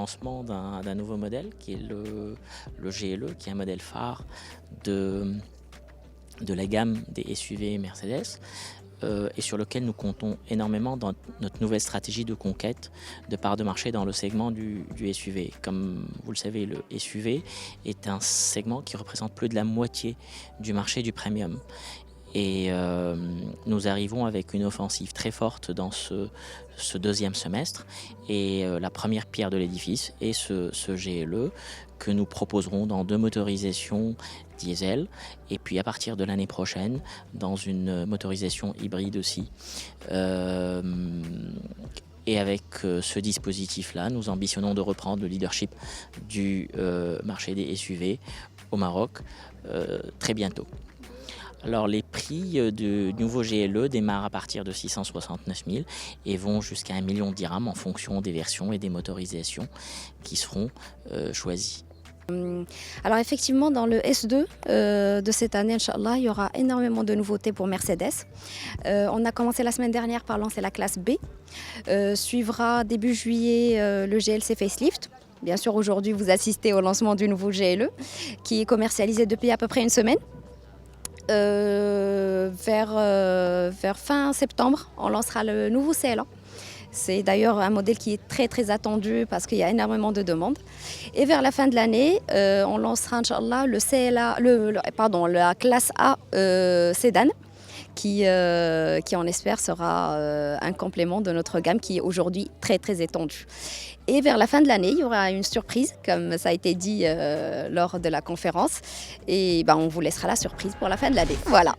lancement d'un nouveau modèle qui est le GLE, qui est un modèle phare de la gamme des SUV Mercedes. Et sur lequel nous comptons énormément dans notre nouvelle stratégie de conquête de part de marché dans le segment du SUV. Comme vous le savez, le SUV est un segment qui représente plus de la moitié du marché du premium. Et nous arrivons avec une offensive très forte dans ce deuxième semestre. Et la première pierre de l'édifice est ce GLE que nous proposerons dans 2 motorisations diesel et puis à partir de l'année prochaine dans une motorisation hybride aussi. Et avec ce dispositif-là, nous ambitionnons de reprendre le leadership du marché des SUV au Maroc très bientôt. Alors les prix du nouveau GLE démarrent à partir de 669 000 et vont jusqu'à 1 million de dirhams en fonction des versions et des motorisations qui seront choisies. Alors effectivement, dans le S2 de cette année, Inch'Allah, il y aura énormément de nouveautés pour Mercedes. On a commencé la semaine dernière par lancer la classe B. Suivra début juillet le GLC Facelift. Bien sûr, aujourd'hui, vous assistez au lancement du nouveau GLE qui est commercialisé depuis à peu près une semaine. Vers fin septembre, on lancera le nouveau CLA. C'est d'ailleurs un modèle qui est très attendu parce qu'il y a énormément de demandes. Et vers la fin de l'année, on lancera Inch'Allah le CLA, la classe A Sedan qui on espère sera un complément de notre gamme qui est aujourd'hui très étendue. Et vers la fin de l'année, il y aura une surprise, comme ça a été dit lors de la conférence. Et on vous laissera la surprise pour la fin de l'année. Voilà.